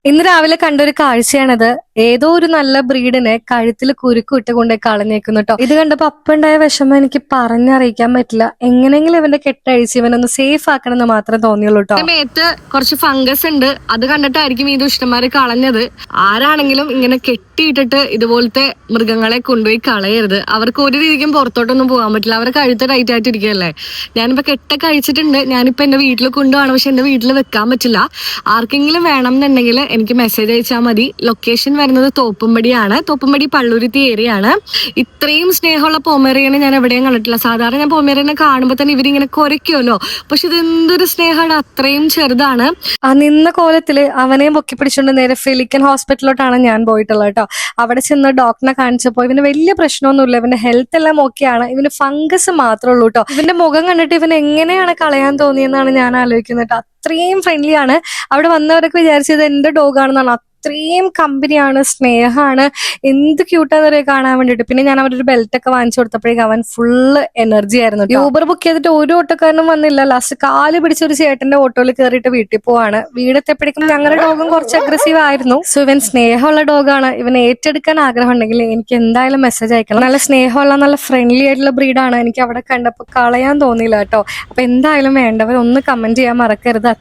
ഇന്ന് രാവിലെ കണ്ടൊരു കാഴ്ചയാണത്. ഏതോ ഒരു നല്ല ബ്രീഡിനെ കഴുത്തിൽ കുരുക്ക് ഇട്ട് കൊണ്ട് കളഞ്ഞേക്കുന്നു ട്ടോ. ഇത് കണ്ടപ്പോ അപ്പണ്ടായ വിഷമം എനിക്ക് പറഞ്ഞറിയിക്കാൻ പറ്റില്ല. എങ്ങനെങ്കിലും ഇവന്റെ കെട്ടഴിച്ച് ഇവനൊന്ന് സേഫ് ആക്കണം എന്ന് മാത്രം തോന്നിയുള്ളൂ ട്ടോ. മേത്ത് കുറച്ച് ഫംഗസ് ഉണ്ട്, അത് കണ്ടിട്ടായിരിക്കും ഈ ദുഷ്ടന്മാര് കളഞ്ഞത്. ആരാണെങ്കിലും ഇങ്ങനെ കെട്ടിയിട്ടിട്ട് ഇതുപോലത്തെ മൃഗങ്ങളെ കൊണ്ടുപോയി കളയരുത്. അവർക്ക് ഒരു രീതിക്കും പുറത്തോട്ടൊന്നും പോകാൻ പറ്റില്ല. അവരെ കഴുത്ത് ടൈറ്റ് ആയിട്ട് ഇരിക്കുകയല്ലേ. ഞാനിപ്പോ കെട്ടൊക്കെ അഴിച്ചിട്ടുണ്ട്. ഞാനിപ്പോ എന്റെ വീട്ടിൽ കൊണ്ടുപോകണം, പക്ഷെ എന്റെ വീട്ടിൽ വെക്കാൻ പറ്റില്ല. ആർക്കെങ്കിലും വേണം എന്നുണ്ടെങ്കിൽ എനിക്ക് മെസ്സേജ് അയച്ചാൽ മതി. ലൊക്കേഷൻ വരുന്നത് തോപ്പുംപടിയാണ്. തോപ്പുംപടി പള്ളുരുത്തി ഏരിയ ആണ്. ഇത്രയും സ്നേഹമുള്ള പോമേറിയനെ ഞാൻ എവിടെയും കണ്ടിട്ടില്ല. സാധാരണ ഞാൻ പോമേറിയനെ കാണുമ്പോൾ തന്നെ ഇവരിങ്ങനെ കുരയ്ക്കുമല്ലോ, പക്ഷെ ഇത് എന്തൊരു സ്നേഹമാണ്, അത്രയും ചെറുതാണ്. ആ നിന്ന കോലത്തില് അവനെയും പൊക്കി പിടിച്ചുകൊണ്ട് നേരെ ഫെലിക്കൻ ഹോസ്പിറ്റലിലോട്ടാണ് ഞാൻ പോയിട്ടുള്ളത് കേട്ടോ. അവിടെ ചെന്ന് ഡോക്ടറിനെ കാണിച്ചപ്പോൾ ഇവന് വലിയ പ്രശ്നമൊന്നുമില്ല, ഇവന്റെ ഹെൽത്ത് എല്ലാം ഓക്കെയാണ്. ഇവന് ഫംഗസ് മാത്രമേ ഉള്ളൂ കേട്ടോ. ഇവന്റെ മുഖം കണ്ടിട്ട് ഇവൻ എങ്ങനെയാണ് കളയാൻ തോന്നിയെന്നാണ് ഞാൻ ആലോചിക്കുന്നത്. അത്രയും ഫ്രണ്ട്ലി ആണ്. അവിടെ വന്നവരൊക്കെ വിചാരിച്ചത് എന്റെ ഡോഗാണെന്നാണ്. അത്രയും കമ്പനിയാണ്, സ്നേഹമാണ്, എന്ത് ക്യൂട്ടാന്നറിയാം കാണാൻ വേണ്ടിട്ട്. പിന്നെ ഞാൻ അവരൊരു ബെൽറ്റ് ഒക്കെ വാങ്ങിച്ചു കൊടുത്തപ്പോഴേക്കും അവൻ ഫുള്ള് എനർജി ആയിരുന്നു. യൂബർ ബുക്ക് ചെയ്തിട്ട് ഒരു ഓട്ടോക്കാരനും വന്നില്ല. ലാസ്റ്റ് കാല് പിടിച്ച ഒരു ചേട്ടന്റെ ഓട്ടോയിൽ കയറിയിട്ട് വീട്ടിൽ പോവാണ്. വീടെത്തിയപ്പോഴേക്കും ഞങ്ങളുടെ ഡോഗും കുറച്ച് അഗ്രസീവ് ആയിരുന്നു. സോ ഇവൻ സ്നേഹമുള്ള ഡോഗാണ്. ഇവൻ ഏറ്റെടുക്കാൻ ആഗ്രഹം ഉണ്ടെങ്കിൽ എനിക്ക് എന്തായാലും മെസ്സേജ് അയക്കണം. നല്ല സ്നേഹമുള്ള നല്ല ഫ്രണ്ട്ലി ആയിട്ടുള്ള ബ്രീഡാണ്. എനിക്ക് അവിടെ കണ്ടപ്പോൾ കളയാൻ തോന്നിയില്ല കേട്ടോ. അപ്പൊ എന്തായാലും വേണ്ടവർ ഒന്ന് കമന്റ് ചെയ്യാൻ മറക്കരുത്.